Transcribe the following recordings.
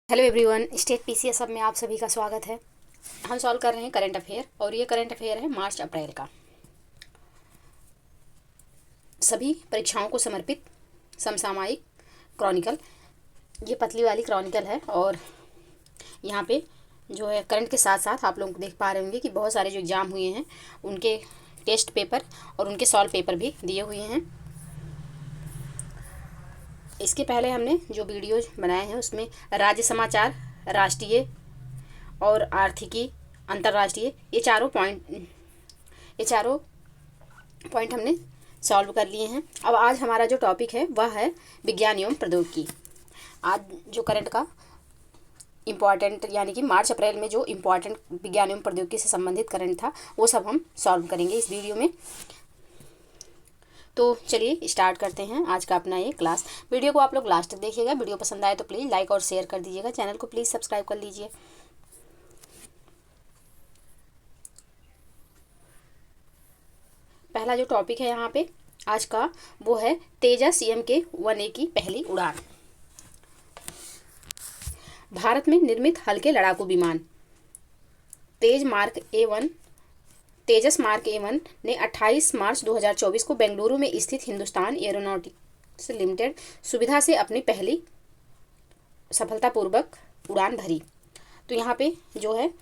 Hello everyone, state PCS सब में आप सभी का स्वागत है। हम सॉल्व कर रहे हैं करंट अफेयर और ये करंट अफेयर है मार्च अप्रैल का। सभी परीक्षाओं को समर्पित समसामयिक क्रॉनिकल, ये पतली वाली क्रॉनिकल है। और यहाँ पे जो है करंट के साथ साथ आप लोग देख पा रहे होंगे कि बहुत सारे जो एग्ज़ाम हुए हैं उनके टेस्ट पेपर और उनके सॉल्व पेपर भी दिए हुए हैं। इसके पहले हमने जो वीडियोज बनाए हैं उसमें राज्य समाचार, राष्ट्रीय और आर्थिकी, अंतर्राष्ट्रीय, ये चारों पॉइंट हमने सॉल्व कर लिए हैं। अब आज हमारा जो टॉपिक है वह है विज्ञान एवं प्रौद्योगिकी। आज जो करंट का इम्पॉर्टेंट यानी कि मार्च अप्रैल में जो इम्पॉर्टेंट विज्ञान एवं प्रौद्योगिकी से संबंधित करंट था वो सब हम सॉल्व करेंगे इस वीडियो में। तो चलिए स्टार्ट करते हैं आज का अपना ये क्लास। वीडियो को आप लोग लास्ट तक देखिएगा। वीडियो पसंद आए तो प्लीज़ लाइक और शेयर कर दीजिएगा। चैनल को प्लीज़ सब्सक्राइब कर लीजिए। पहला जो टॉपिक है यहाँ पे आज का वो है तेजस MK-1A की पहली उड़ान। भारत में निर्मित हल्के लड़ाकू विमान तेजस मार्क A1 ने 28 मार्च 2024 को बेंगलुरु में स्थित हिंदुस्तान एरोनॉटिक्स लिमिटेड सुविधा से अपनी पहली सफलतापूर्वक उड़ान भरी। तो यहाँ पे जो है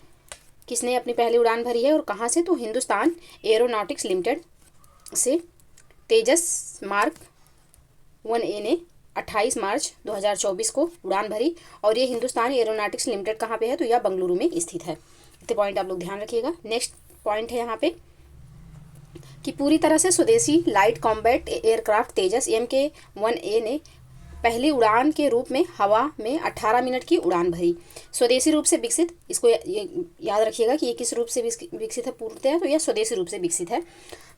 किसने अपनी पहली उड़ान भरी है और कहाँ से, तो हिंदुस्तान एरोनॉटिक्स लिमिटेड से तेजस मार्क 1A ने 28 मार्च 2024 को उड़ान भरी। और ये हिंदुस्तान एरोनॉटिक्स लिमिटेड कहाँ पे है, तो यह बेंगलुरु में स्थित है। इतने पॉइंट आप लोग ध्यान रखिएगा। नेक्स्ट पॉइंट है यहाँ पे कि पूरी तरह से स्वदेशी लाइट कॉम्बैट एयरक्राफ्ट तेजस MK-1A ने पहली उड़ान के रूप में हवा में 18 मिनट की उड़ान भरी। स्वदेशी रूप से विकसित, इसको याद रखिएगा कि ये किस रूप से विकसित है पूर्णतः, तो यह स्वदेशी रूप से विकसित है।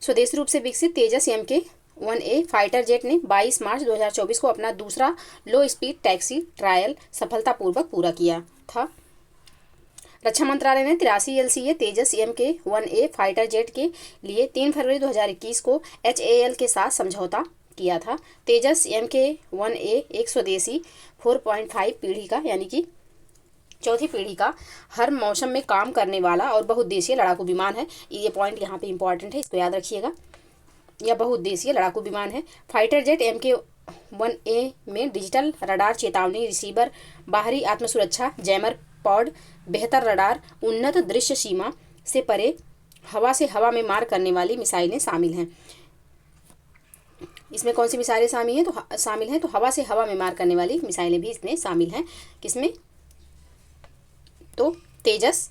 स्वदेशी रूप से विकसित तेजस MK-1A फाइटर जेट ने 22 मार्च 2024 को अपना दूसरा लो स्पीड टैक्सी ट्रायल सफलतापूर्वक पूरा किया था। रक्षा मंत्रालय ने 83 LCA तेजस MK-1A फाइटर जेट के लिए 3 फरवरी 2021 को HAL के साथ समझौता किया था। तेजस MK-1A एक स्वदेशी 4.5 पीढ़ी का यानी कि चौथी पीढ़ी का हर मौसम में काम करने वाला और बहुउद्देशीय लड़ाकू विमान है। ये पॉइंट यहाँ पे इंपॉर्टेंट है, इसको याद रखिएगा। यह बहुउद्देशीय लड़ाकू विमान है। फाइटर जेट MK-1A में डिजिटल रडार चेतावनी रिसीवर, बाहरी आत्मसुरक्षा जैमर पॉड, बेहतर रडार, उन्नत दृश्य सीमा से परे हवा से हवा में मार करने वाली मिसाइलें शामिल हैं। इसमें कौन सी मिसाइलें शामिल हैं तो हवा से हवा में मार करने वाली मिसाइलें भी इसमें शामिल हैं। किसमें, तो तेजस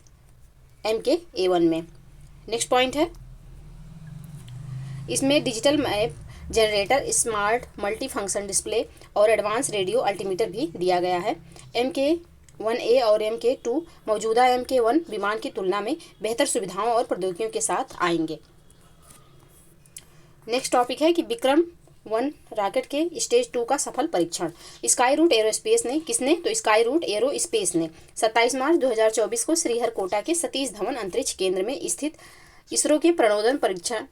MK-A1 में। नेक्स्ट पॉइंट है इसमें digital map generator, smart multi function display और एडवांस रेडियो अल्टीमीटर भी दिया गया है। MK-1A और MK-2 मौजूदा MK-1 विमान की तुलना में बेहतर सुविधाओं और प्रौद्योगिकियों के साथ आएंगे। नेक्स्ट टॉपिक है कि विक्रम-1 रॉकेट के स्टेज 2 का सफल परीक्षण। स्काई रूट एरोस्पेस ने, किसने, तो स्काई रूट एरोस्पेस ने 27 मार्च 2024 को श्रीहरिकोटा के सतीश धवन अंतरिक्ष केंद्र में स्थित इसरो के प्रणोदन परीक्षण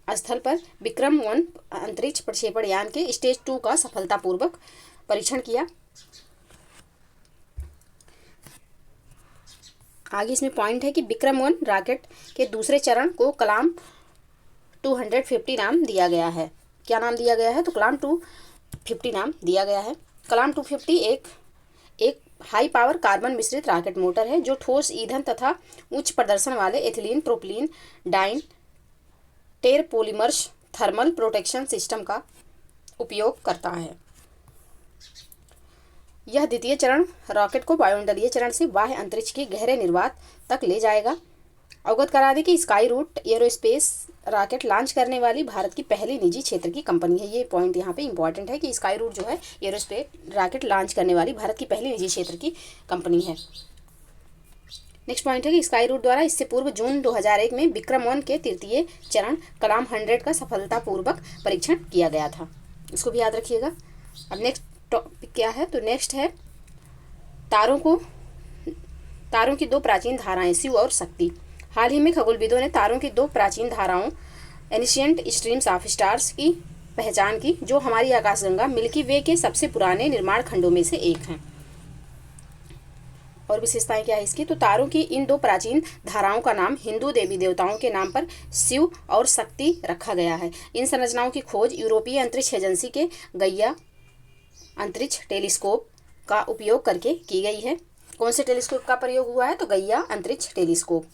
स्थल पर विक्रम-1 अंतरिक्ष प्रक्षेपण यान के स्टेज 2 का सफलतापूर्वक परीक्षण किया। आगे इसमें पॉइंट है कि विक्रम-1 रॉकेट के दूसरे चरण को कलाम 250 नाम दिया गया है। क्या नाम दिया गया है, तो कलाम 250 नाम दिया गया है। कलाम 250 एक हाई पावर कार्बन मिश्रित रॉकेट मोटर है जो ठोस ईंधन तथा उच्च प्रदर्शन वाले ethylene propylene diene terpolymers thermal protection system का उपयोग करता है। यह द्वितीय चरण रॉकेट को वायुमंडलीय चरण से बाह्य अंतरिक्ष के गहरे निर्वात तक ले जाएगा। अवगत करा दें कि Skyroot aerospace rocket launch करने वाली भारत की पहली निजी क्षेत्र की कंपनी है। ये पॉइंट यहाँ पे इंपॉर्टेंट है कि स्काई रूट जो है एरोस्पेस रॉकेट लॉन्च करने वाली भारत की पहली निजी क्षेत्र की कंपनी है। नेक्स्ट पॉइंट है कि स्काई रूट द्वारा इससे पूर्व जून 2001 में विक्रम-1 के तृतीय चरण कलाम 100 का सफलतापूर्वक परीक्षण किया गया था। इसको भी याद रखिएगा। अब नेक्स्ट टॉपिक क्या है, तो नेक्स्ट है तारों की दो प्राचीन धाराएं, शिव और शक्ति। हाल ही में खगोलविदों ने तारों की दो प्राचीन धाराओं एनिशियंट स्ट्रीम्स ऑफ स्टार्स की पहचान की, जो हमारी आकाशगंगा मिल्की वे के सबसे पुराने निर्माण खंडों में से एक हैं। और विशेषताएं क्या है इसकी, तो तारों की इन दो प्राचीन धाराओं का नाम हिंदू देवी देवताओं के नाम पर शिव और शक्ति रखा गया है। इन संरचनाओं की खोज यूरोपीय अंतरिक्ष एजेंसी के गैया अंतरिक्ष टेलीस्कोप का उपयोग करके की गई है। कौन से टेलीस्कोप का प्रयोग हुआ है, तो गैया अंतरिक्ष टेलीस्कोप।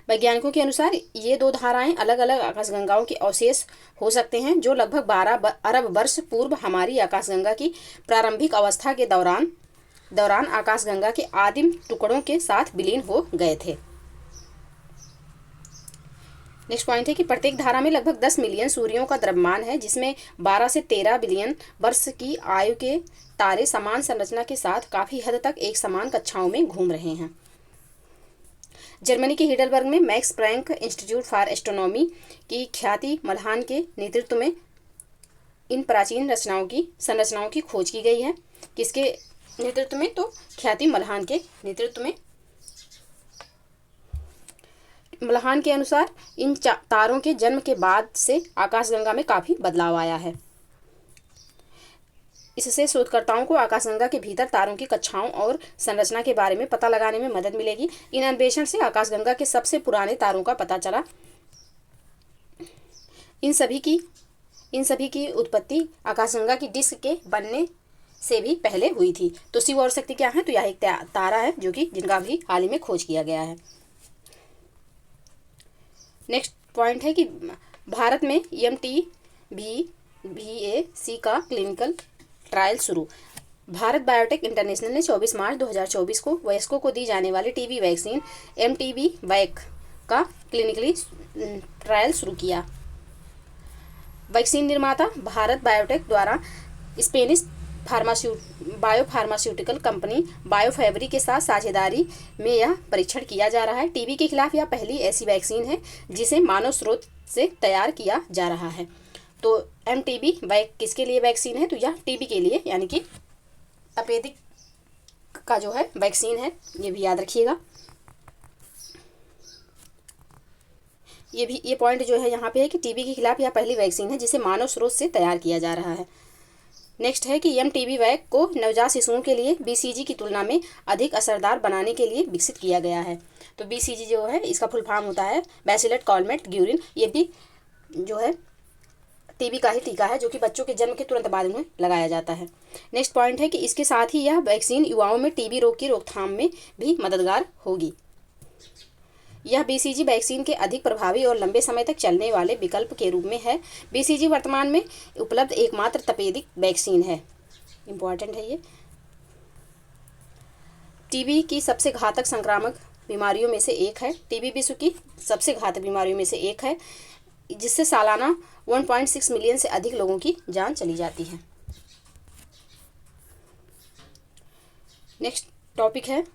वैज्ञानिकों के अनुसार ये दो धाराएं अलग अलग आकाशगंगाओं के अवशेष हो सकते हैं जो लगभग 12 अरब वर्ष पूर्व हमारी आकाशगंगा की प्रारंभिक अवस्था के दौरान आकाशगंगा के आदिम टुकड़ों के साथ विलीन हो गए थे। नेक्स्ट पॉइंट है कि प्रत्येक धारा में लगभग 10 मिलियन सूर्यों का द्रव्यमान है, जिसमें 12 से 13 बिलियन वर्ष की आयु के तारे समान संरचना के साथ काफ़ी हद तक एक समान कक्षाओं में घूम रहे हैं। जर्मनी के हिडलबर्ग में Max Planck Institute for Astronomy की ख्याति मल्हान के नेतृत्व में इन प्राचीन संरचनाओं की खोज की गई है। किसके नेतृत्व में, तो ख्याति मल्हान के नेतृत्व में। मल्हान के अनुसार इन तारों के जन्म के बाद से आकाशगंगा में काफ़ी बदलाव आया है। इससे शोधकर्ताओं को आकाशगंगा के भीतर तारों की कक्षाओं और संरचना के बारे में पता लगाने में मदद मिलेगी। इन अन्वेषण से आकाशगंगा के सबसे पुराने तारों का पता चला। इन सभी की उत्पत्ति आकाशगंगा की डिस्क के बनने से भी पहले हुई थी। तो शिव और शक्ति क्या है, तो यह एक तारा है जो कि जिनका भी हाल ही में खोज किया गया है। नेक्स्ट पॉइंट है कि भारत में MTV-VAC का क्लिनिकल ट्रायल शुरू। भारत बायोटेक इंटरनेशनल ने 24 मार्च 2024 को वयस्कों को दी जाने वाली टीबी वैक्सीन MTV-VAC का क्लिनिकली ट्रायल शुरू किया। वैक्सीन निर्माता भारत बायोटेक द्वारा स्पेनिश बायोफार्मास्यूटिकल कंपनी बायोफैबरी के साथ साझेदारी में यह परीक्षण किया जा रहा है। टीबी के खिलाफ यह पहली ऐसी वैक्सीन है जिसे मानव स्रोत से तैयार किया जा रहा है। तो MTV-VAC किसके लिए वैक्सीन है, तो यह टीबी के लिए यानी कि तपेदिक का जो है वैक्सीन है, ये भी याद रखिएगा। ये पॉइंट जो है यहाँ पे है कि टीबी के खिलाफ यह पहली वैक्सीन है जिसे मानव स्रोत से तैयार किया जा रहा है। नेक्स्ट है कि MTV-VAC को नवजात शिशुओं के लिए BCG की तुलना में अधिक असरदार बनाने के लिए विकसित किया गया है। तो BCG जो है इसका फुल फॉर्म होता है बैसिलस कॉलमेट ग्यूरिन। ये भी जो है टीबी का ही टीका है जो कि बच्चों के जन्म के तुरंत बाद में लगाया जाता है। नेक्स्ट पॉइंट है कि इसके साथ ही यह वैक्सीन युवाओं में टीबी रोग की रोकथाम में भी मददगार होगी। यह BCG वैक्सीन के अधिक प्रभावी और लंबे समय तक चलने वाले विकल्प के रूप में है। BCG वर्तमान में उपलब्ध एकमात्र तपेदिक वैक्सीन है। इम्पॉर्टेंट है ये। टीबी की सबसे घातक संक्रामक बीमारियों में से एक है। टीबी विश्व की सबसे घातक बीमारियों में से एक है जिससे सालाना 1.6 मिलियन से अधिक लोगों की जान चली जाती है। नेक्स्ट टॉपिक है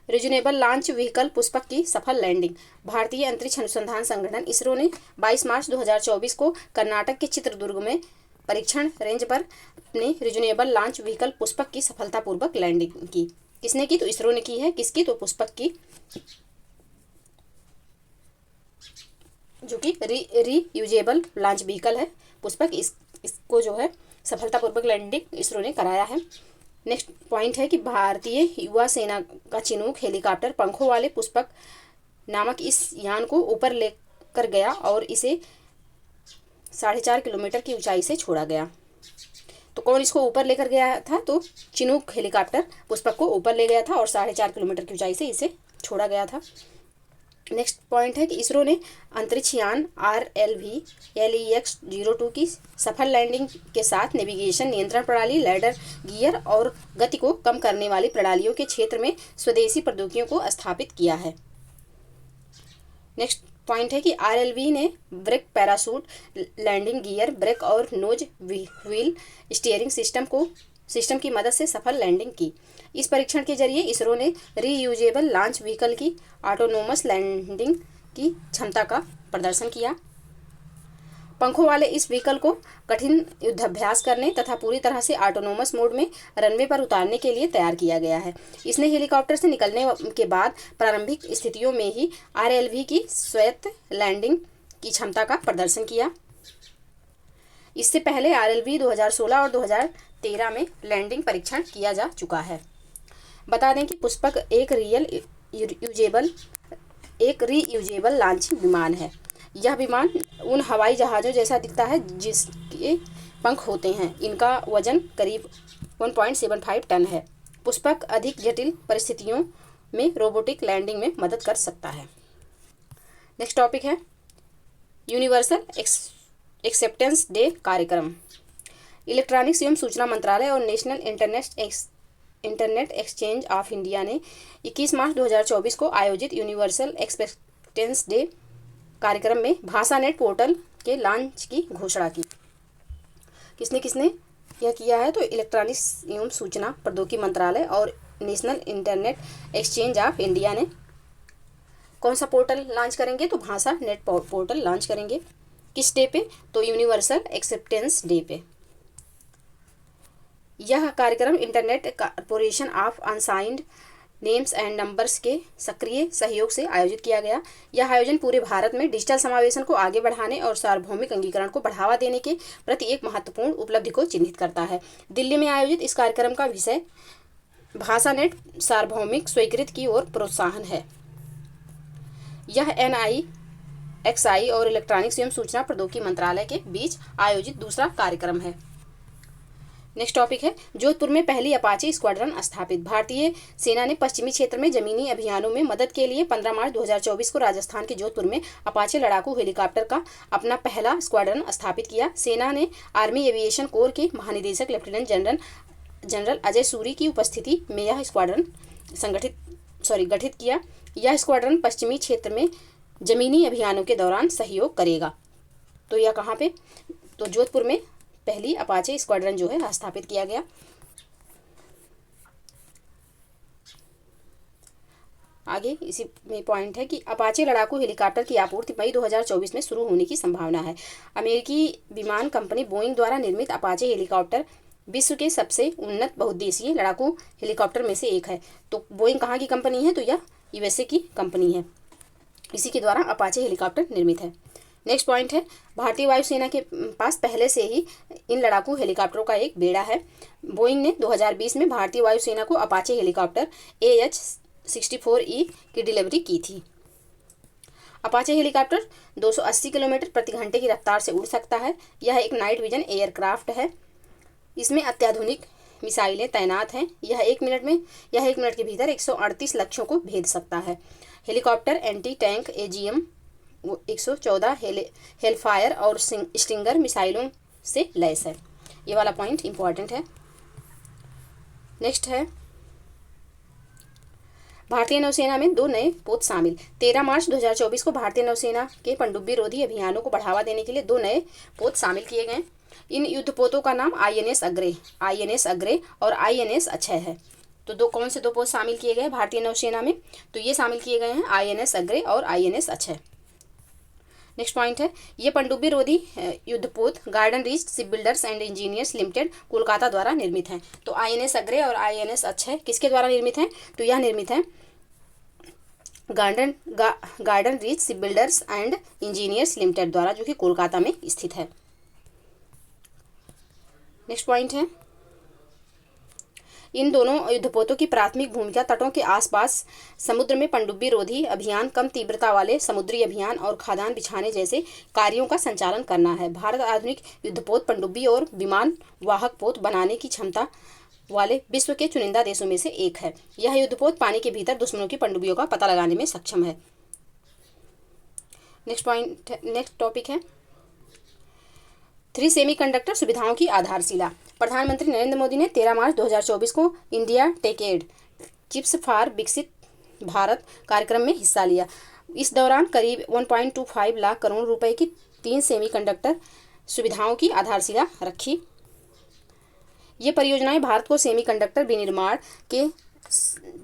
रीजनेबल लॉन्च व्हीकल पुष्पक की सफल लैंडिंग। भारतीय अंतरिक्ष अनुसंधान संगठन इसरो ने 22 मार्च 2024 को कर्नाटक के चित्रदुर्ग में परीक्षण रेंज पर अपने रीजनेबल लॉन्च व्हीकल पुष्पक की सफलतापूर्वक लैंडिंग की। किसने की, तो इसरो ने की है। किसकी, तो पुष्पक की, जो कि रीयूजेबल लॉन्च व्हीकल है पुष्पक। इसको जो है सफलतापूर्वक लैंडिंग इसरो ने कराया है। नेक्स्ट पॉइंट है कि भारतीय युवा सेना का चिनूक हेलीकॉप्टर पंखों वाले पुष्पक नामक इस यान को ऊपर लेकर गया और इसे 4.5 किलोमीटर की ऊंचाई से छोड़ा गया। तो कौन इसको ऊपर लेकर गया था, तो चिनूक हेलीकॉप्टर पुष्पक को ऊपर ले गया था और 4.5 किलोमीटर की ऊंचाई से इसे छोड़ा गया था। नेक्स्ट पॉइंट है कि इसरो ने अंतरिक्ष यान RLV-LEX-02 की सफल लैंडिंग के साथ नेविगेशन, नियंत्रण प्रणाली, लैडर गियर और गति को कम करने वाली प्रणालियों के क्षेत्र में स्वदेशी प्रौद्योगिकियों को स्थापित किया है। नेक्स्ट पॉइंट है कि RLV ने brake, parachute, landing gear, brake और नोज व्हील स्टीयरिंग सिस्टम की मदद से सफल लैंडिंग की। इस परीक्षण के जरिए इसरो ने रीयूजेबल लॉन्च व्हीकल की ऑटोनोमस लैंडिंग की क्षमता का प्रदर्शन किया। पंखों वाले इस व्हीकल को कठिन युद्धाभ्यास करने तथा पूरी तरह से ऑटोनोमस मोड में रनवे पर उतारने के लिए तैयार किया गया है। इसने हेलीकॉप्टर से निकलने के बाद प्रारंभिक स्थितियों में ही RLV की स्वायत्त लैंडिंग की क्षमता का प्रदर्शन किया। इससे पहले RLV 2016 और 2013 में लैंडिंग परीक्षण किया जा चुका है। बता दें कि पुष्पक एक रीयूजेबल लॉन्चिंग विमान है। यह विमान उन हवाई जहाज़ों जैसा दिखता है जिसके पंख होते हैं। इनका वजन करीब 1.75 टन है। पुष्पक अधिक जटिल परिस्थितियों में रोबोटिक लैंडिंग में मदद कर सकता है। नेक्स्ट टॉपिक है यूनिवर्सल एक्सेप्टेंस डे कार्यक्रम। इलेक्ट्रॉनिक्स एवं सूचना मंत्रालय और national internet exchange of India ने 21 मार्च 2024 को आयोजित यूनिवर्सल एक्सेप्टेंस डे कार्यक्रम में भाषानेट पोर्टल के लॉन्च की घोषणा की। किसने किसने यह किया है? तो इलेक्ट्रॉनिक्स एवं सूचना प्रौद्योगिकी मंत्रालय और national internet exchange of India ने कौन सा पोर्टल लॉन्च करेंगे? तो भाषानेट पोर्टल लॉन्च करेंगे। किस डे पे? तो यूनिवर्सल एक्सेप्टेंस डे पे। यह कार्यक्रम internet corporation of unsigned names and numbers के सक्रिय सहयोग से आयोजित किया गया। यह आयोजन पूरे भारत में डिजिटल समावेशन को आगे बढ़ाने और सार्वभौमिक अंगीकरण को बढ़ावा देने के प्रति एक महत्वपूर्ण उपलब्धि को चिन्हित करता है। दिल्ली में आयोजित इस कार्यक्रम का विषय भाषानेट सार्वभौमिक स्वीकृति की ओर प्रोत्साहन है। यह NIXI और इलेक्ट्रॉनिक्स एवं सूचना प्रौद्योगिकी मंत्रालय के बीच आयोजित दूसरा कार्यक्रम है। नेक्स्ट टॉपिक है जोधपुर में पहली अपाचे स्क्वाड्रन स्थापित। भारतीय सेना ने पश्चिमी क्षेत्र में जमीनी अभियानों में मदद के लिए 15 मार्च 2024 को राजस्थान के जोधपुर में अपाचे लड़ाकू हेलीकॉप्टर का अपना पहला स्क्वाड्रन स्थापित किया। सेना ने आर्मी एविएशन कोर के महानिदेशक लेफ्टिनेंट जनरल अजय सूरी की उपस्थिति में यह स्क्वाड्रन गठित किया। यह स्क्वाड्रन पश्चिमी क्षेत्र में जमीनी अभियानों के दौरान सहयोग करेगा। तो यह कहाँ पे? तो जोधपुर में पहली अपाचे स्क्वाड्रन जो है स्थापित किया गया। आगे इसी में पॉइंट है कि अपाचे लड़ाकू हेलीकॉप्टर की आपूर्ति मई 2024 में शुरू होने की संभावना है। अमेरिकी विमान कंपनी बोइंग द्वारा निर्मित अपाचे हेलीकॉप्टर विश्व के सबसे उन्नत बहुउद्देशीय लड़ाकू हेलीकॉप्टर में से एक है। तो बोइंग कहाँ की कंपनी है? तो यह USA की कंपनी है। इसी के द्वारा अपाचे हेलीकॉप्टर निर्मित है। नेक्स्ट पॉइंट है भारतीय वायुसेना के पास पहले से ही इन लड़ाकू हेलीकॉप्टरों का एक बेड़ा है। बोइंग ने 2020 में भारतीय वायुसेना को अपाचे हेलीकॉप्टर AH-64E की डिलीवरी की थी। अपाचे हेलीकॉप्टर 280 किलोमीटर प्रति घंटे की रफ्तार से उड़ सकता है। यह एक नाइट विजन एयरक्राफ्ट है। इसमें अत्याधुनिक मिसाइलें तैनात हैं। यह एक मिनट के भीतर 138 लक्ष्यों को भेद सकता है। Helicopter anti tank AGM-114 Hellfire और स्टिंगर मिसाइलों से लैस है। ये वाला पॉइंट इंपॉर्टेंट है। नेक्स्ट है भारतीय नौसेना में 2 नए पोत शामिल। 13 मार्च 2024 को भारतीय नौसेना के पनडुब्बी रोधी अभियानों को बढ़ावा देने के लिए 2 नए पोत शामिल किए गए। इन युद्धपोतों का नाम INS अग्रे और INS अक्षय है। तो कौन से 2 पोत शामिल किए गए भारतीय नौसेना में? तो ये शामिल किए गए हैं INS अग्रे और INS अक्षय। नेक्स्ट पॉइंट है ये पनडुब्बी रोधी युद्धपोत garden reach ship builders and engineers limited Kolkata द्वारा निर्मित हैं। तो INS अग्रे और INS अक्षय किसके द्वारा निर्मित हैं? तो यह निर्मित है garden reach ship builders and engineers limited द्वारा, जो कि कोलकाता में स्थित है। नेक्स्ट पॉइंट है इन दोनों युद्धपोतों की प्राथमिक भूमिका तटों के आसपास समुद्र में पनडुब्बी रोधी अभियान, कम तीव्रता वाले समुद्री अभियान और खाद्यान्न बिछाने जैसे कार्यों का संचालन करना है। भारत आधुनिक युद्धपोत पनडुब्बी और विमान वाहक पोत बनाने की क्षमता वाले विश्व के चुनिंदा देशों में से एक है। यह युद्धपोत पानी के भीतर दुश्मनों की पनडुब्बियों का पता लगाने में सक्षम है। नेक्स्ट टॉपिक है 3 सेमीकंडक्टर सुविधाओं की आधारशिला। प्रधानमंत्री नरेंद्र मोदी ने 13 मार्च 2024 को इंडिया टेकेड चिप्स फॉर विकसित भारत कार्यक्रम में हिस्सा लिया। इस दौरान करीब 1.25 लाख करोड़ रुपए की 3 सेमीकंडक्टर सुविधाओं की आधारशिला रखी। ये परियोजनाएं भारत को सेमीकंडक्टर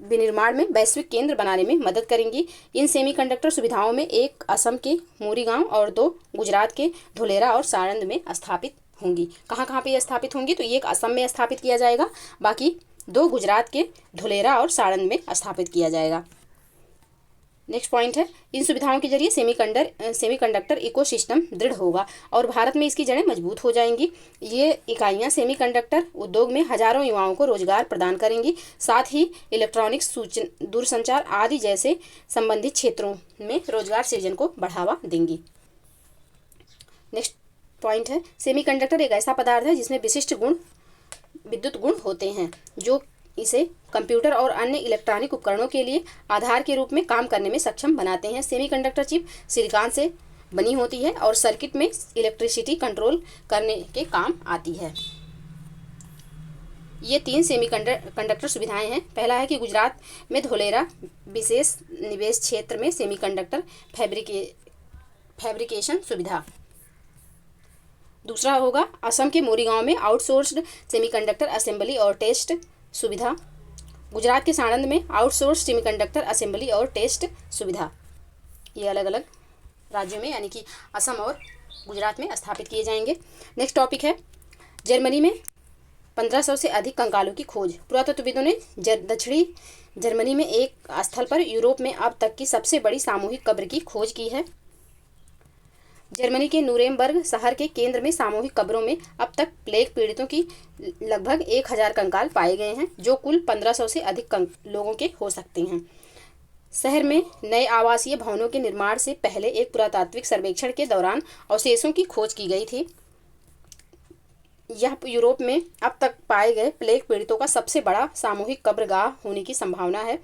विनिर्माण में वैश्विक केंद्र बनाने में मदद करेंगी। इन सेमीकंडक्टर सुविधाओं में एक असम के मोरीगांव और 2 गुजरात के धोलेरा और साणंद में स्थापित होंगी। कहाँ पे स्थापित होंगी? तो एक असम में स्थापित किया जाएगा, बाकी 2 गुजरात के धोलेरा और साणंद में स्थापित किया जाएगा। नेक्स्ट पॉइंट है, इन सुविधाओं के जरिए सेमीकंडक्टर इकोसिस्टम दृढ़ होगा और भारत में इसकी जड़ें मजबूत हो जाएंगी। ये इकाइयां सेमीकंडक्टर उद्योग में हजारों युवाओं को रोजगार प्रदान करेंगी, साथ ही इलेक्ट्रॉनिक्स, दूरसंचार आदि जैसे संबंधित क्षेत्रों में रोजगार सृजन को बढ़ावा देंगी। नेक्स्ट पॉइंट है, सेमीकंडक्टर एक ऐसा पदार्थ है जिसमें विशिष्ट गुण विद्युत गुण होते हैं जो इसे कंप्यूटर और अन्य इलेक्ट्रॉनिक उपकरणों के लिए आधार के रूप में काम करने में सक्षम बनाते हैं। सेमीकंडक्टर चिप सिलिकॉन से बनी होती है और सर्किट में इलेक्ट्रिसिटी कंट्रोल करने के काम आती है। ये 3 सेमीकंडक्टर सुविधाएं हैं। पहला है कि गुजरात में धोलेरा विशेष निवेश क्षेत्र में सेमीकंडक्टर फैब्रिकेशन सुविधा। दूसरा होगा असम के मोरीगांव में आउटसोर्स्ड सेमीकंडक्टर असेंबली और टेस्ट सुविधा। गुजरात के साणंद में आउटसोर्स सेमीकंडक्टर असेंबली और टेस्ट सुविधा। ये अलग अलग राज्यों में यानी कि असम और गुजरात में स्थापित किए जाएंगे। नेक्स्ट टॉपिक है, जर्मनी में 1500 से अधिक कंकालों की खोज। पुरातत्वविदों ने दक्षिणी जर्मनी में एक स्थल पर यूरोप में अब तक की सबसे बड़ी सामूहिक कब्र की खोज की है। जर्मनी के नुरेमबर्ग शहर के केंद्र में सामूहिक कब्रों में अब तक प्लेग पीड़ितों की लगभग 1000 कंकाल पाए गए हैं, जो कुल 1500 से अधिक लोगों के हो सकते हैं। शहर में नए आवासीय भवनों के निर्माण से पहले एक पुरातात्विक सर्वेक्षण के दौरान अवशेषों की खोज की गई थी। यह यूरोप में अब तक पाए गए प्लेग पीड़ितों का सबसे बड़ा सामूहिक कब्रगाह होने की संभावना है।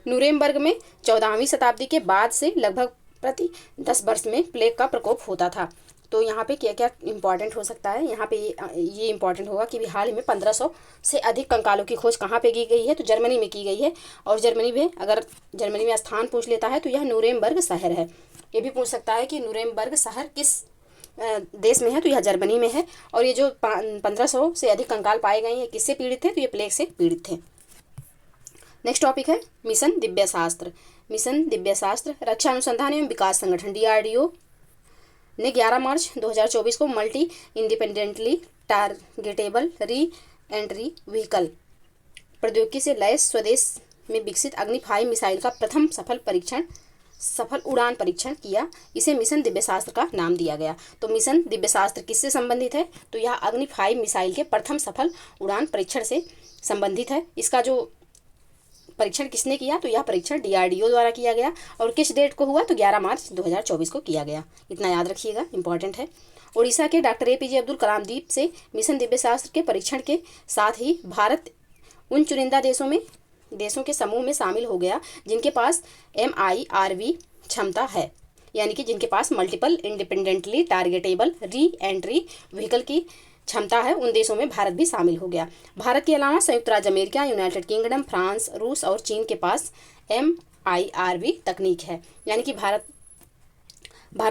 नुरेमबर्ग में 14वीं शताब्दी के बाद से लगभग प्रति 10 वर्ष में प्लेग का प्रकोप होता था। तो यहाँ पे क्या क्या इम्पॉर्टेंट हो सकता है, यहाँ पे ये इम्पॉर्टेंट होगा कि हाल ही में 1500 से अधिक कंकालों की खोज कहाँ पे की गई है, तो जर्मनी में की गई है। और जर्मनी में अगर जर्मनी में स्थान पूछ लेता है तो यह नुरेमबर्ग शहर है। ये भी पूछ सकता है कि नुरेमबर्ग शहर किस देश में है, तो यह जर्मनी में है। और ये जो 1500 से अधिक कंकाल पाए गए हैं किससे पीड़ित थे, तो ये प्लेग से पीड़ित थे। नेक्स्ट टॉपिक है मिशन दिव्यशास्त्र। मिशन दिव्यशास्त्र रक्षा अनुसंधान एवं विकास संगठन DRDO ने 11 मार्च 2024 को multi independently targetable reentry vehicle प्रौद्योगिकी से लैस स्वदेश में विकसित अग्नि 5 मिसाइल का प्रथम सफल उड़ान परीक्षण किया। इसे मिशन दिव्यशास्त्र का नाम दिया गया। तो मिशन दिव्यशास्त्र किससे संबंधित है, तो यह अग्नि 5 मिसाइल के प्रथम सफल उड़ान परीक्षण से संबंधित है। इसका जो परीक्षण किसने किया, तो यह परीक्षण DRDO द्वारा किया गया और किस डेट को हुआ, तो 11 मार्च 2024 को किया गया। इतना याद रखिएगा, इंपॉर्टेंट है। उड़ीसा के डॉक्टर APJ अब्दुल कलाम द्वीप से मिशन दिव्यशास्त्र के परीक्षण के साथ ही भारत उन चुनिंदा देशों के समूह में शामिल हो गया जिनके पास MIRV क्षमता है, यानी कि जिनके पास multiple independently targetable reentry vehicle की क्षमता है। उन देशों में भारत भी शामिल हो गया। भारत के अलावा संयुक्त राज्य अमेरिका, यूनाइटेड किंगडम, फ्रांस, रूस और चीन के पास MIRV तकनीक है, यानी कि भारत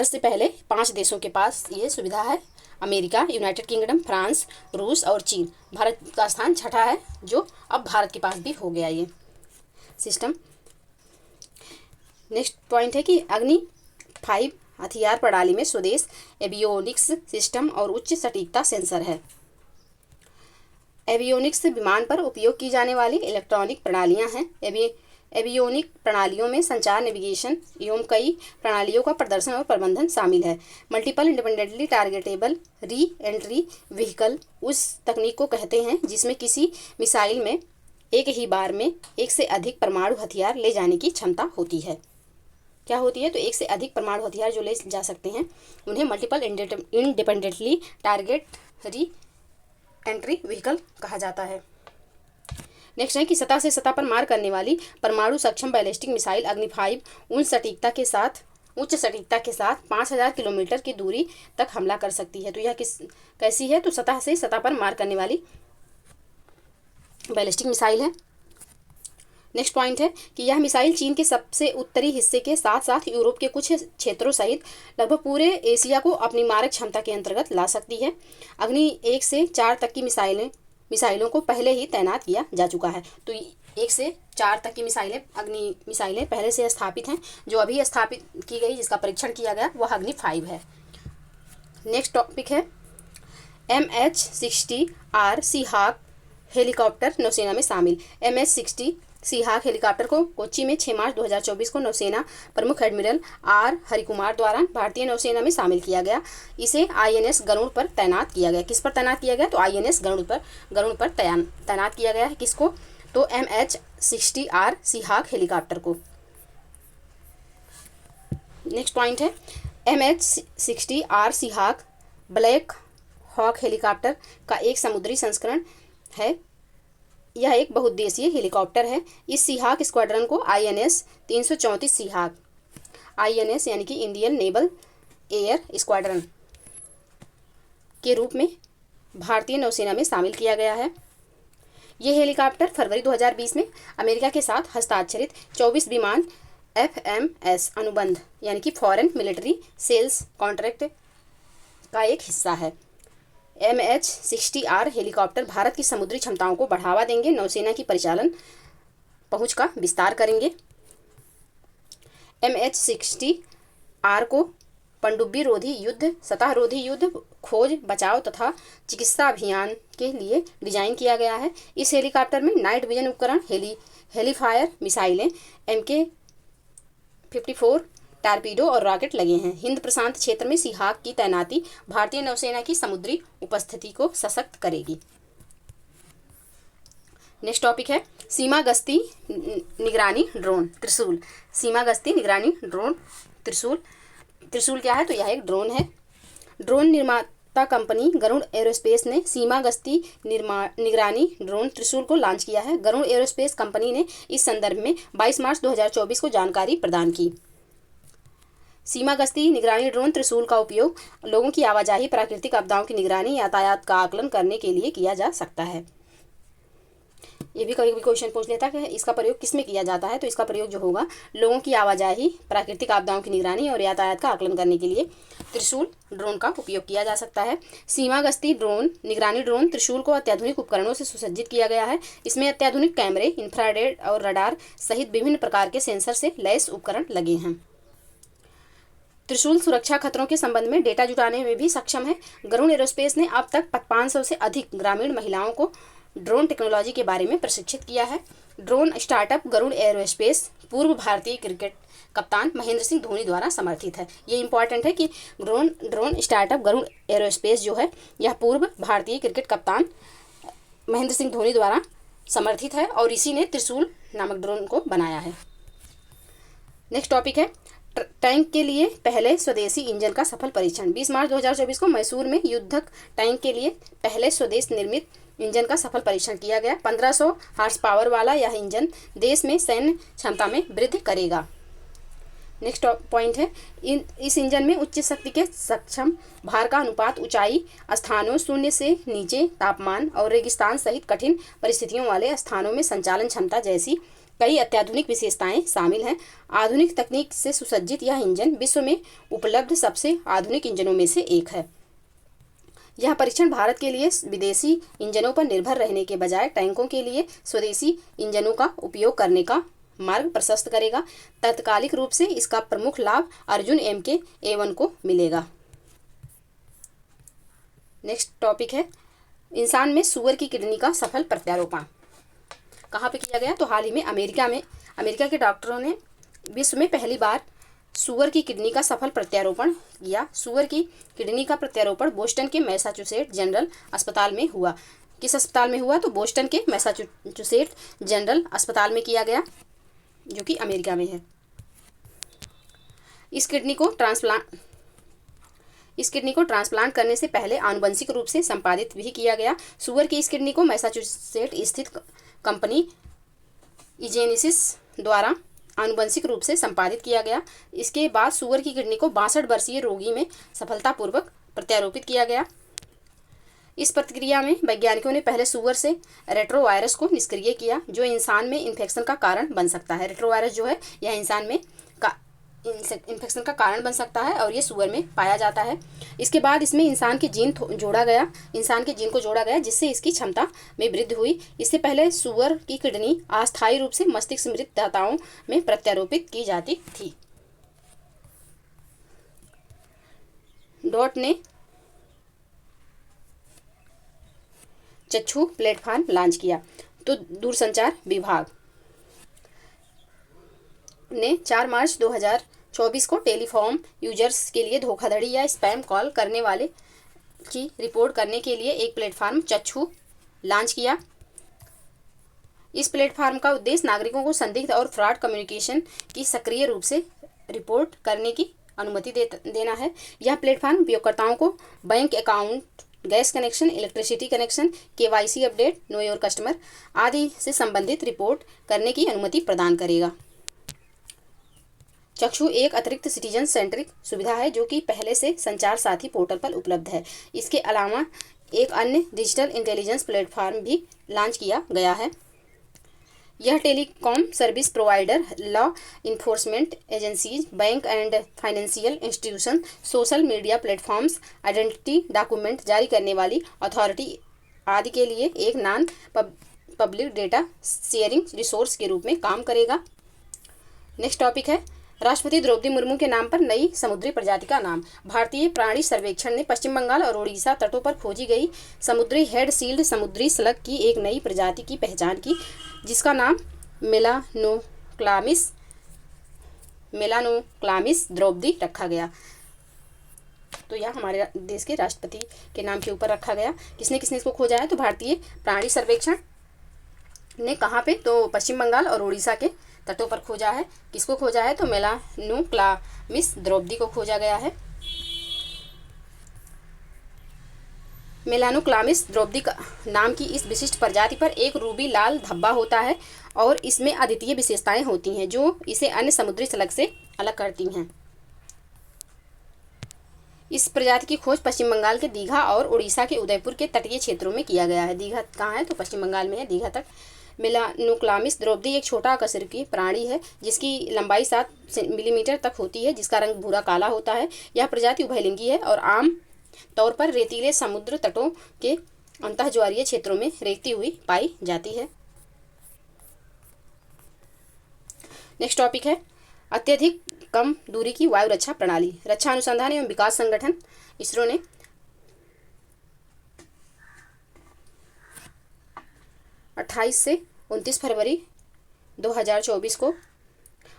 से पहले 5 देशों के पास ये सुविधा है। अमेरिका, यूनाइटेड किंगडम, फ्रांस, रूस और चीन। भारत का स्थान 6ठा है, जो अब भारत के पास भी हो गया ये सिस्टम। नेक्स्ट पॉइंट है कि अग्नि 5 हथियार प्रणाली में स्वदेश एवियोनिक्स सिस्टम और उच्च सटीकता सेंसर है। एवियोनिक्स विमान पर उपयोग की जाने वाली इलेक्ट्रॉनिक प्रणालियां हैं। एवियोनिक प्रणालियों में संचार, नेविगेशन एवं कई प्रणालियों का प्रदर्शन और प्रबंधन शामिल है। Multiple independently targetable reentry vehicle उस तकनीक को कहते हैं जिसमें किसी मिसाइल में एक ही बार में एक से अधिक परमाणु हथियार ले जाने की क्षमता होती है। क्या होती है, तो एक से अधिक परमाणु हथियार जो ले जा सकते हैं उन्हें multiple independently target re entry vehicle कहा जाता है। नेक्स्ट है कि सतह से सतह पर मार करने वाली परमाणु सक्षम बैलिस्टिक मिसाइल अग्नि 5 उच्च सटीकता के साथ 5000 किलोमीटर की दूरी तक हमला कर सकती है। तो यह कैसी है, तो सतह से सतह पर मार करने वाली बैलिस्टिक मिसाइल है। नेक्स्ट पॉइंट है कि यह मिसाइल चीन के सबसे उत्तरी हिस्से के साथ साथ यूरोप के कुछ क्षेत्रों सहित लगभग पूरे एशिया को अपनी मारक क्षमता के अंतर्गत ला सकती है। अग्नि 1 से 4 तक की मिसाइलों को पहले ही तैनात किया जा चुका है। तो 1 से 4 तक की अग्नि मिसाइलें पहले से स्थापित हैं। जो अभी स्थापित की गई, जिसका परीक्षण किया गया, वह अग्नि 5 है। नेक्स्ट टॉपिक है MH-60R सीहाक हेलीकॉप्टर नौसेना में शामिल। MH-60 सीहाक हेलीकॉप्टर को कोच्चि में 6 मार्च 2024 को नौसेना प्रमुख एडमिरल आर हरिकुमार द्वारा भारतीय नौसेना में शामिल किया गया। इसे आईएनएस गरुड़ पर तैनात किया गया। किस पर तैनात किया गया? तो आईएनएस गरुड़ पर तैनात किया गया है। किसको? तो MH-60R सीहाक हेलीकॉप्टर को। नेक्स्ट पॉइंट है MH-60R सीहाक ब्लैक हॉक हेलीकॉप्टर का एक समुद्री संस्करण है। यह एक बहुउद्देशीय हेलीकॉप्टर है। इस सीहाक स्क्वाड्रन को INS 334 सीहाक, INS यानी कि इंडियन नेवल एयर स्क्वाड्रन के रूप में भारतीय नौसेना में शामिल किया गया है। ये हेलीकॉप्टर फरवरी 2020 में अमेरिका के साथ हस्ताक्षरित 24 विमान FMS अनुबंध यानी कि फॉरेन मिलिट्री सेल्स कॉन्ट्रैक्ट का एक हिस्सा है। MH-60R हेलीकॉप्टर भारत की समुद्री क्षमताओं को बढ़ावा देंगे, नौसेना की परिचालन पहुंच का विस्तार करेंगे। MH-60R को पनडुब्बी रोधी युद्ध, सतह रोधी युद्ध, खोज बचाव तथा चिकित्सा अभियान के लिए डिजाइन किया गया है। इस हेलीकॉप्टर में नाइट विजन उपकरण, हेलीफायर मिसाइलें, MK-54 टारपीडो और रॉकेट लगे हैं। हिंद प्रशांत क्षेत्र में सीहाक की तैनाती भारतीय नौसेना की समुद्री उपस्थिति को सशक्त करेगी। नेक्स्ट टॉपिक है सीमा गश्ती निगरानी ड्रोन त्रिशूल। सीमा गश्ती निगरानी ड्रोन त्रिशूल। त्रिशूल क्या है? तो यह एक ड्रोन है। ड्रोन निर्माता कंपनी गरुड़ एरोस्पेस ने सीमा गश्ती निगरानी ड्रोन त्रिशूल को लॉन्च किया है। गरुड़ एरोस्पेस कंपनी ने इस संदर्भ में 22 मार्च 2024 को जानकारी प्रदान की। सीमा गश्ती निगरानी ड्रोन त्रिशूल का उपयोग लोगों की आवाजाही, प्राकृतिक आपदाओं की निगरानी, यातायात का आकलन करने के लिए किया जा सकता है। ये भी कभी क्वेश्चन पूछ लेता है कि इसका प्रयोग किस में किया जाता है? तो इसका प्रयोग जो होगा लोगों की आवाजाही, प्राकृतिक आपदाओं की निगरानी और यातायात का आकलन करने के लिए त्रिशूल ड्रोन का उपयोग किया जा सकता है। सीमा गश्ती ड्रोन निगरानी ड्रोन त्रिशूल को अत्याधुनिक उपकरणों से सुसज्जित किया गया है। इसमें अत्याधुनिक कैमरे, इंफ्रारेड और रडार सहित विभिन्न प्रकार के सेंसर से लैस उपकरण लगे हैं। त्रिशूल सुरक्षा खतरों के संबंध में डेटा जुटाने में भी सक्षम है। गरुड़ एरोस्पेस ने अब तक 500 से अधिक ग्रामीण महिलाओं को ड्रोन टेक्नोलॉजी के बारे में प्रशिक्षित किया है। ड्रोन स्टार्टअप गरुड़ एरोस्पेस पूर्व भारतीय क्रिकेट कप्तान महेंद्र सिंह धोनी द्वारा समर्थित है। ये इंपॉर्टेंट है कि ड्रोन स्टार्टअप गरुड़ एरोस्पेस जो है यह पूर्व भारतीय क्रिकेट कप्तान महेंद्र सिंह धोनी द्वारा समर्थित है और इसी ने त्रिशूल नामक ड्रोन को बनाया है। नेक्स्ट टॉपिक है टैंक के लिए पहले स्वदेशी इंजन का सफल परीक्षण। 20 मार्च 2024 को मैसूर में युद्धक टैंक के लिए पहले स्वदेश निर्मित इंजन का सफल परीक्षण किया गया। 1500 हॉर्स पावर वाला यह इंजन देश में सैन्य क्षमता में वृद्धि करेगा। नेक्स्ट पॉइंट है इस इंजन में उच्च शक्ति के सक्षम भार का अनुपात, ऊंचाई स्थानों, शून्य से नीचे तापमान और रेगिस्तान सहित कठिन परिस्थितियों वाले स्थानों में संचालन क्षमता जैसी कई अत्याधुनिक विशेषताएं शामिल हैं। आधुनिक तकनीक से सुसज्जित यह इंजन विश्व में उपलब्ध सबसे आधुनिक इंजनों में से एक है। यह परीक्षण भारत के लिए विदेशी इंजनों पर निर्भर रहने के बजाय टैंकों के लिए स्वदेशी इंजनों का उपयोग करने का मार्ग प्रशस्त करेगा। तात्कालिक रूप से इसका प्रमुख लाभ अर्जुन MK-A1 को मिलेगा। नेक्स्ट टॉपिक है इंसान में सूअर की किडनी का सफल प्रत्यारोपण। कहाँ पे किया गया? तो हाल ही में अमेरिका के डॉक्टरों ने विश्व में पहली बार सूअर की किडनी का सफल प्रत्यारोपण किया। सूअर की किडनी का प्रत्यारोपण बोस्टन के मैसाचुसेट्स जनरल अस्पताल में हुआ। किस अस्पताल में हुआ? तो बोस्टन के मैसाचुसेट्स जनरल अस्पताल में किया गया जो कि अमेरिका में है। इस किडनी को ट्रांसप्लांट करने से पहले आनुवंशिक रूप से संपादित भी किया गया। सूअर की इस किडनी को मैसाचुसेट्स स्थित कंपनी इजेनेसिस द्वारा आनुवंशिक रूप से संपादित किया गया। इसके बाद सूअर की किडनी को 62 वर्षीय रोगी में सफलतापूर्वक प्रत्यारोपित किया गया। इस प्रक्रिया में वैज्ञानिकों ने पहले सूअर से रेट्रोवायरस को निष्क्रिय किया जो इंसान में इन्फेक्शन का कारण बन सकता है। रेट्रोवायरस जो है यह इंसान में इन्फेक्शन का कारण बन सकता है और ये सूअर में पाया जाता है। इसके बाद इसमें इंसान के जीन को जोड़ा गया जिससे इसकी क्षमता में वृद्धि हुई। इससे पहले सूअर की किडनी अस्थायी रूप से मस्तिष्क मृत दाताओं में प्रत्यारोपित की जाती थी। डॉट ने चक्षु प्लेटफॉर्म लॉन्च किया। तो दूरसंचार विभाग ने 4 मार्च 2024 को टेलीफॉर्म यूजर्स के लिए धोखाधड़ी या स्पैम कॉल करने वाले की रिपोर्ट करने के लिए एक प्लेटफॉर्म चक्षु लॉन्च किया। इस प्लेटफॉर्म का उद्देश्य नागरिकों को संदिग्ध और फ्रॉड कम्युनिकेशन की सक्रिय रूप से रिपोर्ट करने की अनुमति देना है। यह प्लेटफॉर्म उपयोगकर्ताओं को bank account, gas connection, electricity connection, KYC update, know your customer आदि से संबंधित रिपोर्ट करने की अनुमति प्रदान करेगा। चक्षु एक अतिरिक्त सिटीजन सेंट्रिक सुविधा है जो कि पहले से संचार साथी पोर्टल पर उपलब्ध है। इसके अलावा एक अन्य डिजिटल इंटेलिजेंस प्लेटफॉर्म भी लॉन्च किया गया है। यह telecom service provider, law enforcement agencies, bank and financial institution, social media platforms, identity document जारी करने वाली अथॉरिटी आदि के लिए एक non public data sharing resource के रूप में काम करेगा। नेक्स्ट टॉपिक है राष्ट्रपति द्रौपदी मुर्मू के नाम पर नई समुद्री प्रजाति का नाम। भारतीय प्राणी सर्वेक्षण ने पश्चिम बंगाल और ओडिशा तटों पर खोजी गई समुद्री हेड सील्ड समुद्री स्लग की एक नई प्रजाति की पहचान की, जिसका नाम मेलानोक्लामिस द्रौपदी रखा गया। तो यह हमारे देश के राष्ट्रपति के नाम के ऊपर रखा गया। किसने किसने इसको खोजा है? तो भारतीय प्राणी सर्वेक्षण ने कहाँ पे? तो पश्चिम बंगाल और उड़ीसा के तटों पर खोजा है। किसको खोजा है? तो मेलानोक्लामिस द्रौपदी को खोजा गया है। मेलानोक्लामिस द्रौपदी का नाम की इस विशिष्ट प्रजाति पर एक रूबी लाल धब्बा होता है और इसमें अद्वितीय विशेषताएं होती हैं जो इसे अन्य समुद्री स्लग से अलग करती हैं। इस प्रजाति की खोज पश्चिम बंगाल के दीघा और उड़ीसा के उदयपुर के तटीय क्षेत्रों में किया गया है। दीघा कहाँ है? तो पश्चिम बंगाल में है, दीघा तक। मेलानोक्लामिस द्रौपदी एक छोटा अकशेरुकीय प्राणी है जिसकी लंबाई 7 मिलीमीटर तक होती है, जिसका रंग भूरा काला होता है। यह प्रजाति उभयलिंगी है और आम तौर पर रेतीले समुद्र तटों के अंतःज्वारीय क्षेत्रों में रेंगती हुई पाई जाती है। नेक्स्ट टॉपिक है अत्यधिक कम दूरी की वायु रक्षा प्रणाली। रक्षा अनुसंधान एवं विकास संगठन इसरो ने 28 से 29 फरवरी 2024 को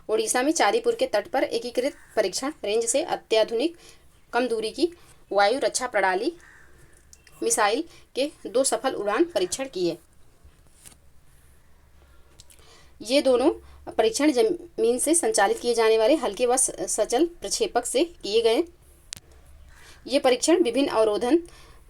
ओडिशा में चांदीपुर के तट पर एकीकृत परीक्षण रेंज से अत्याधुनिक कम दूरी की वायु रक्षा प्रणाली मिसाइल के 2 सफल उड़ान परीक्षण किए। ये दोनों परीक्षण जमीन से संचालित किए जाने वाले हल्के व सचल प्रक्षेपक से किए गए। ये परीक्षण विभिन्न अवरोधन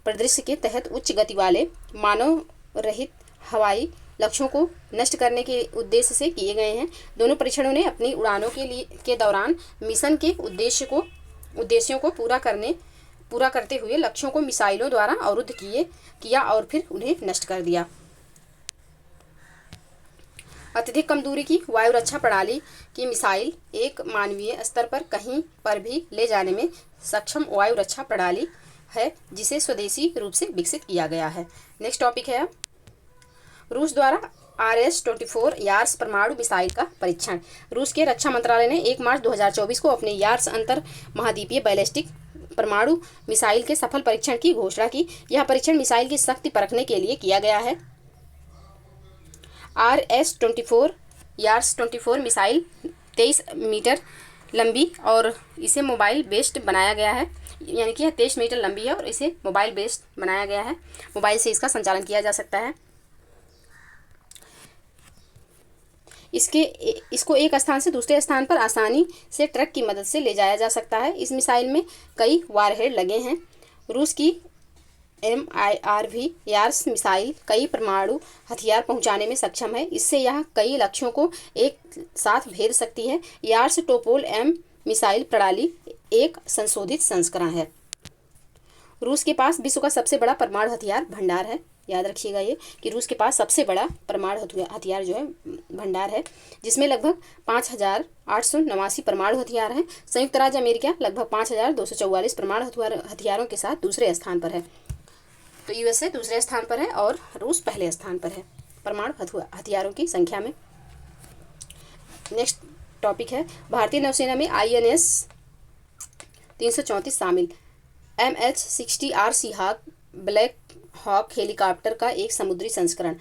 परिदृश्य के तहत उच्च गति वाले मानव रहित हवाई लक्ष्यों को नष्ट करने के उद्देश्य से किए गए हैं। दोनों परीक्षणों ने अपनी उड़ानों के दौरान मिशन के उद्देश्यों को पूरा करते हुए लक्ष्यों को मिसाइलों द्वारा अवरुद्ध किया और फिर उन्हें नष्ट कर दिया। अत्यधिक कम दूरी की वायु रक्षा प्रणाली की मिसाइल एक मानवीय स्तर पर कहीं पर भी ले जाने में सक्षम वायु रक्षा प्रणाली है जिसे स्वदेशी रूप से विकसित किया गया है। नेक्स्ट टॉपिक है रूस द्वारा RS-24 यार्स परमाणु मिसाइल का परीक्षण। रूस के रक्षा मंत्रालय ने 1 मार्च 2024 को अपने यार्स अंतर महाद्वीपीय बैलिस्टिक परमाणु मिसाइल के सफल परीक्षण की घोषणा की। यह परीक्षण मिसाइल की शक्ति परखने के लिए किया गया है। RS-24 यार्स-24 मिसाइल 23 मीटर लंबी और इसे मोबाइल बेस्ड बनाया गया है, यानी कि यह 23 मीटर लंबी है और इसे मोबाइल बेस्ड बनाया गया है। मोबाइल से इसका संचालन किया जा सकता है। इसको एक स्थान से दूसरे स्थान पर आसानी से ट्रक की मदद से ले जाया जा सकता है। इस मिसाइल में कई वारहेड लगे हैं। रूस की MIRV यार्स मिसाइल कई परमाणु हथियार पहुंचाने में सक्षम है। इससे यह कई लक्ष्यों को एक साथ भेद सकती है। यार्स टोपोल M मिसाइल प्रणाली एक संशोधित संस्करण है। रूस के पास विश्व का सबसे बड़ा परमाणु हथियार भंडार है। याद रखिएगा ये कि रूस के पास सबसे बड़ा परमाणु हथियार जो है भंडार है, जिसमें लगभग 5,889 परमाणु हथियार हैं। संयुक्त राज्य अमेरिका लगभग 5,244 परमाणु हथियारों के साथ दूसरे स्थान पर है। तो USA दूसरे स्थान पर है और रूस पहले स्थान पर है परमाणु हथियारों की संख्या में। नेक्स्ट टॉपिक है भारतीय नौसेना में INS 334 शामिल। MH-60R सीहाग ब्लैक हॉक हेलीकॉप्टर का एक समुद्री संस्करण।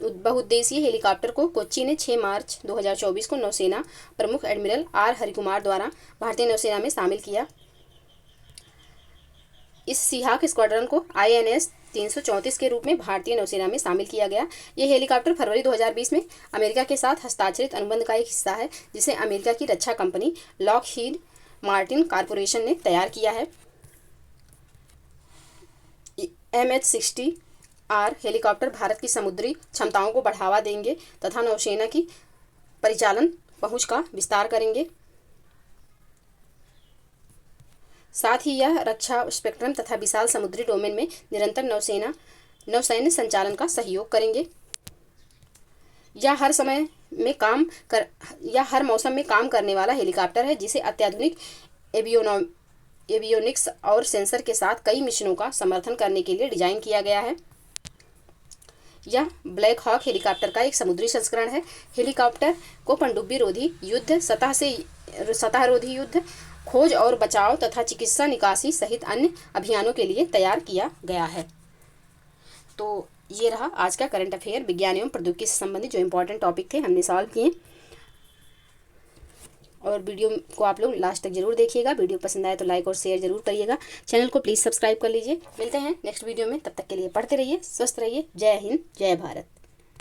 बहुउद्देशीय हेलीकॉप्टर को कोच्चि ने 6 मार्च 2024 को नौसेना प्रमुख एडमिरल आर हरिकुमार द्वारा भारतीय नौसेना में शामिल किया। इस सीहाक स्क्वाड्रन को INS 334 के रूप में भारतीय नौसेना में शामिल किया गया। ये हेलीकॉप्टर फरवरी 2020 में अमेरिका के साथ हस्ताक्षरित अनुबंध का एक हिस्सा है, जिसे अमेरिका की रक्षा कंपनी लॉकहीड मार्टिन कॉरपोरेशन ने तैयार किया है। MH-60R हेलीकॉप्टर भारत की समुद्री क्षमताओं को बढ़ावा देंगे तथा नौसेना की परिचालन पहुंच का विस्तार करेंगे। साथ ही यह रक्षा स्पेक्ट्रम तथा विशाल समुद्री डोमेन में निरंतर नौसैन्य संचालन का सहयोग करेंगे। यह हर मौसम में काम करने वाला हेलीकॉप्टर है, जिसे अत्याधुनिक एवियोनिक्स और सेंसर के साथ कई मिशनों का समर्थन करने के लिए डिजाइन किया गया है। यह ब्लैक हॉक हेलीकॉप्टर का एक समुद्री संस्करण है। हेलीकॉप्टर को पनडुब्बी रोधी युद्ध, सतह रोधी युद्ध, खोज और बचाव तथा चिकित्सा निकासी सहित अन्य अभियानों के लिए तैयार किया गया है। तो ये रहा आज का करंट अफेयर, विज्ञान एवं प्रौद्योगिकी से संबंधित जो इम्पोर्टेंट टॉपिक थे हमने सॉल्व किए। और वीडियो को आप लोग लास्ट तक जरूर देखिएगा। वीडियो पसंद आए तो लाइक और शेयर जरूर करिएगा। चैनल को प्लीज़ सब्सक्राइब कर लीजिए। मिलते हैं नेक्स्ट वीडियो में, तब तक के लिए पढ़ते रहिए, स्वस्थ रहिए। जय हिंद, जय भारत।